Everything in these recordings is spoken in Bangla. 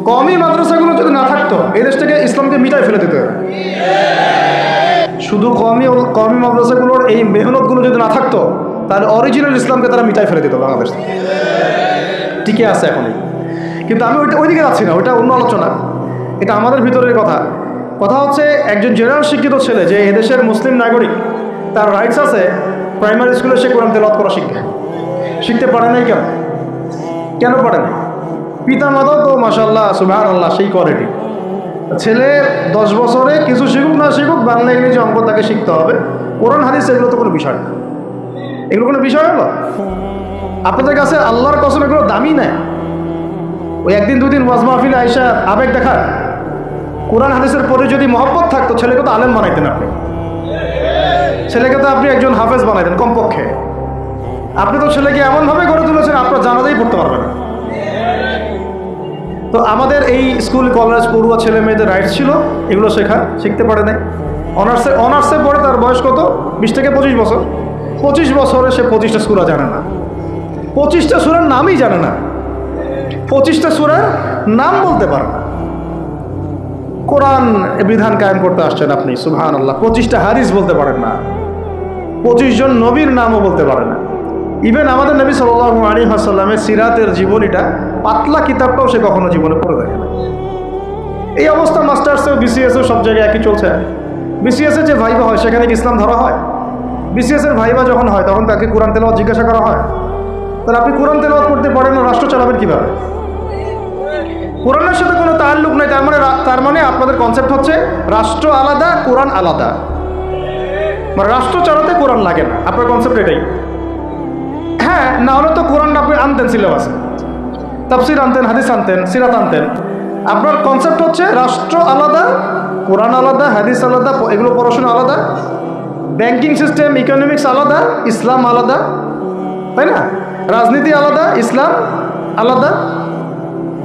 কওমি মাদ্রাসাগুলো যদি না থাকতো এই দেশ থেকে ইসলামকে মিটাই ফেলে দিত। শুধু কওমি মাদ্রাসাগুলোর এই মেহনতগুলো যদি না থাকতো তাহলে অরিজিনাল ইসলামকে তারা মিটাই ফেলে দিত বাংলাদেশ থেকে। টিকে আছে এখনই, কিন্তু আমি ওইদিকে যাচ্ছি না, ওইটা অন্য আলোচনা। এটা আমাদের ভিতরের কথা হচ্ছে একজন জেনারেল শিক্ষিত ছেলে যে এদেশের মুসলিম নাগরিক, তার রাইটস আছে প্রাইমারি স্কুলে সে কোরআন তেলাওয়াত করা শিখতে পারে নাই। কেন পারে না? পিতা মাতাও তো মাশাআল্লাহ সুবহানাল্লাহ সেই কোয়ালিটি। ছেলে 10 বছরে কিছু শিখুক না শিখুক, বাংলা ইংরেজি অঙ্ক তাকে শিখতে হবে। কোরআন হাদিস এগুলো তো কোনো বিষয় না, এগুলো কোনো বিষয় হলো আপনাদের কাছে? আল্লাহর কসম এগুলো দামি নেয়। ওই একদিন দুদিন ওয়াজ মাহফিলে আইসা আবেগ দেখার। কোরআন হাদিসের পরে যদি মহব্বত থাকতো ছেলেকে তো আলেম বানাইতেন আপনি, ছেলেকে তো আপনি একজন হাফেজ বানাইতেন কমপক্ষে। আপনি তো ছেলেকে এমনভাবে গড়ে তুলেছেন আপনার জানাজাই পড়তে পারবেন না। তো আমাদের এই স্কুল কলেজ পড়ুয়া ছেলে মেয়েদের রাইটস ছিল এগুলো শিখতে পারে নাই। অনার্সে পড়ে তার বয়স কত? 20 থেকে 25 বছর। 25 বছরে সে 25টা সূরা জানে না, 25টা সূরার নামই জানে না, 25টা সূরার নাম বলতে পারে না। কোরআন বিধান কায়েম করতে আসছেন আপনি, সুবহানাল্লাহ। 25টা হাদিস বলতে পারেন না, 25 জন নবীর নামও বলতে পারে না। ইভেন আমাদের নবী সাল্লাল্লাহু আলাইহি ওয়াসাল্লামের সিরাতের জীবনীটা পাতলা কিতাবটাও সে কখনো জীবনে পড়ে দেখে না। এই অবস্থা মাস্টার্সেও বিসিএসও সব জায়গায় একই চলছে। বিসিএসে যে ভাইবা হয় সেখানে কি ইসলাম ধরা হয়? বিসিএসের ভাইবা যখন হয় তখন তাকে কোরআন তেলাওয়াত জিজ্ঞাসা করা হয়। তাহলে আপনি কোরআন তেলাওয়াত করতে পারেন না, রাষ্ট্র চালাবেন কীভাবে? কোরআনের সাথে কোনো তাল্লুক নেই। তার মানে আপনাদের কনসেপ্ট হচ্ছে রাষ্ট্র আলাদা, কোরআন আলাদা। মানে রাষ্ট্র চালাতে কোরআন লাগে না, আপনার কনসেপ্ট এটাই। হ্যাঁ, না হলে তো কোরআন আপনি আনতেন সিলেবাসে, তাফসির আনতেন, হাদিস আনতেন, সিরাত আনতেন। আপনার কনসেপ্ট হচ্ছে রাষ্ট্র আলাদা, কোরআন আলাদা, হাদিস আলাদা, এগুলো পড়াশোনা আলাদা, ব্যাংকিং সিস্টেম, ইকোনমিক্স আলাদা, ইসলাম আলাদা, তাই না? রাজনীতি আলাদা, ইসলাম আলাদা,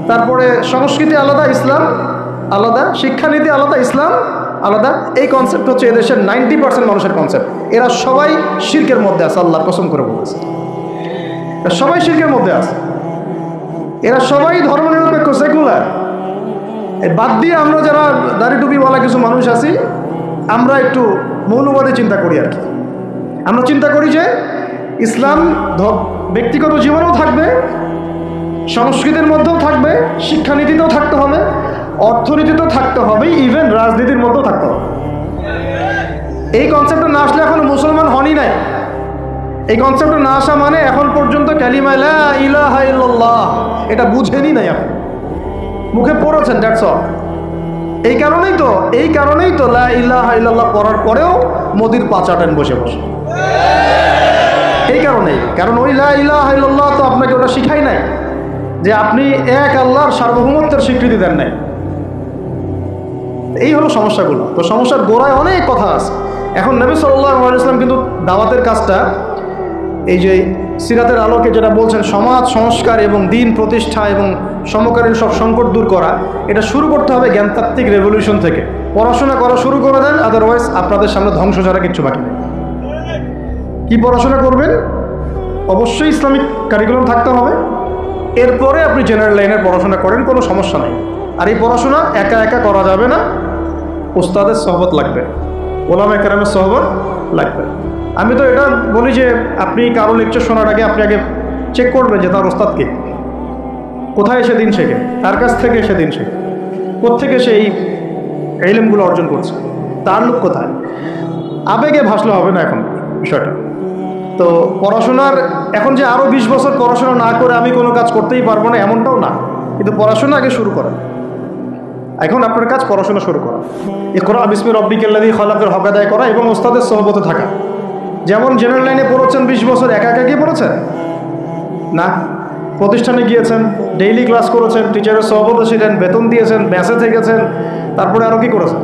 তারপরে সংস্কৃতি আলাদা, ইসলাম আলাদা, শিক্ষানীতি আলাদা, ইসলাম আলাদা। এই কনসেপ্ট হচ্ছে এদেশের 90% মানুষের কনসেপ্ট। এরা সবাই শিরকের মধ্যে আছে, আল্লাহর কসম করে বলতেছে, সবাই শিরকের মধ্যে আছে। এরা সবাই ধর্মনিরপেক্ষ, সেকুলার। বাদ দিয়ে আমরা যারা দাড়ি টুপিওয়ালা কিছু মানুষ আছি, আমরা একটু মৌলবাদী চিন্তা করি আর কি। আমরা চিন্তা করি যে ইসলাম ব্যক্তিগত জীবনেও থাকবে, সংস্কৃতির মধ্যেও থাকবে, শিক্ষানীতিতেও থাকতে হবে, অর্থনীতিতেও থাকতে হবে, ইভেন রাজনীতির মধ্যেও থাকতে হবে। এই কনসেপ্টে না আসলে এখনো মুসলমান হনই নাই। এই কনসেপ্টে না আসা মানে এখন পর্যন্ত কালিমা লা ইলাহা ইল্লাল্লাহ এটা বুঝেনি নাই, আপনি মুখে পড়েছেন, দ্যাটস অল। এই কারণেই তো লা ইলাহা ইল্লাল্লাহ পড়ার পরেও মোদির পা চাটেন বসে বসে। এই কারণেই, কারণ ওই লা ইলাহা ইল্লাল্লাহ তো আপনাকে ওটা শিখাই নাই যে আপনি এক আল্লাহর সার্বভৌমত্বের স্বীকৃতি দেন নাই। এই হলো সমস্যাগুলো। তো সমস্যার গোড়ায় অনেক কথা আছে। এখন নবী সাল্লাল্লাহু আলাইহি ওয়াসাল্লাম কিন্তু দাওয়াতের কাজটা, এই যে সিরাতের আলোকে যেটা বলছেন সমাজ সংস্কার এবং দিন প্রতিষ্ঠা এবং সমকালীন সব সংকট দূর করা, এটা শুরু করতে হবে জ্ঞানতাত্ত্বিক রেভলিউশন থেকে। পড়াশোনা করা শুরু করে দেন, আদারওয়াইজ আপনাদের সামনে ধ্বংস ছাড়া কিচ্ছু বাকি নেই। কি পড়াশোনা করবেন? অবশ্যই ইসলামিক কারিকুলাম থাকতে হবে। এরপরে আপনি জেনারেল লাইনের পড়াশোনা করেন, কোনো সমস্যা নেই। আর এই পড়াশোনা একা একা করা যাবে না, উস্তাদের সহবত লাগবে, ওলামা কেরামের সহবত লাগবে। আমি তো এটা বলি যে আপনি কারো লেকচার শোনার আগে আপনি আগে চেক করবেন যে তার ওস্তাদকে, কোথায় এসে দিন শেখে, তার কাছ থেকে এসে দিন শেখে, কোত্থেকে সে এই ইলমগুলো অর্জন করছে, তার লোক কোথায়। আবেগে ভাসলে হবে না এখন বিষয়টা। তো পড়াশোনার এখন যে আরও 20 বছর পড়াশোনা না করে আমি কোনো কাজ করতেই পারবো না এমনটাও না, কিন্তু পড়াশোনা আগে শুরু করেন। এখন আপনার কাজ পড়াশোনা শুরু করা, ইকরা বিসমি রাব্বিকাল্লাযী খালাকের হক আদায় করা এবং ওস্তাদের সহবতে থাকা। যেমন জেনারেল লাইনে পড়েছেন 20 বছর, একা একা গিয়ে পড়েছেন না, প্রতিষ্ঠানে গিয়েছেন, ডেইলি ক্লাস করেছেন, টিচারের সহবতে ছিলেন, বেতন দিয়েছেন, ব্যাসে থেকেছেন, তারপরে আরও কি করেছেন?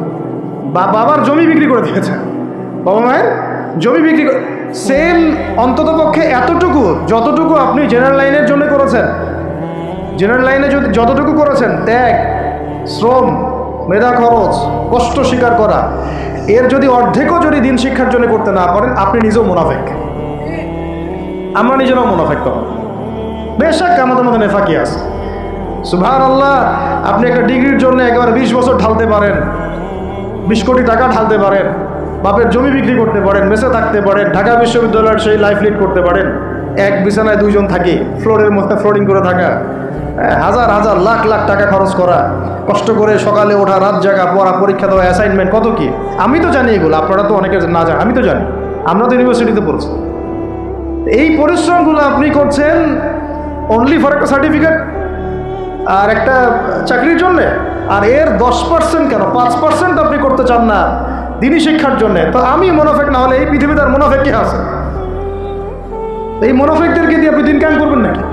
বাবার জমি বিক্রি করে দিয়েছেন, বাবা মায়ের জমি বিক্রি করে। সেম অন্ততপক্ষে এতটুকু যতটুকু আপনি জেনারেল লাইনের জন্য করেছেন, জেনারেল লাইনে যদি যতটুকু করেছেন, ত্যাগ, শ্রম, মেধা খরচ, কষ্ট স্বীকার করা, এর যদি অর্ধেকও যদি দিন শিক্ষার জন্য করতে না পারেন, আপনি নিজেও মুনাফিক। আমরা নিজেরাও মুনাফিক তখন। বেশক আমাদের মধ্যে নেফাকি আছে, সুবহানাল্লাহ, আপনি একটা ডিগ্রির জন্য একেবারে 20 বছর ঢালতে পারেন, 20 কোটি টাকা ঢালতে পারেন, বাপের জমি বিক্রি করতে পারেন, মেসে থাকতে পারেন, ঢাকা বিশ্ববিদ্যালয়ের সেই লাইফ লিড করতে পারেন, এক বিছানায় 2 জন থাকি, ফ্লোরের মধ্যে ফ্লোরিং করে থাকা, হাজার হাজার লাখ লাখ টাকা খরচ করা, কষ্ট করে সকালে ওঠা, রাত জাগা, পড়া, পরীক্ষা দেওয়া, অ্যাসাইনমেন্ট, কত কি। আমি তো জানি এগুলো, আপনারা তো অনেকে না জানেন, আমি তো জানি, আমরা তো ইউনিভার্সিটিতে পড়ছি। এই পরিশ্রমগুলো আপনি করছেন অনলি ফর একটা সার্টিফিকেট আর একটা চাকরির জন্যে, আর এর 10% কেন 5% আপনি করতে চান না দিনী শিক্ষার জন্যে। তো আমি মুনাফিক না হলে এই পৃথিবীতে আর মুনাফিক কি আছে? এই মুনাফিকদেরকে দিয়ে আপনি দিন কায়েম করবেন নাকি?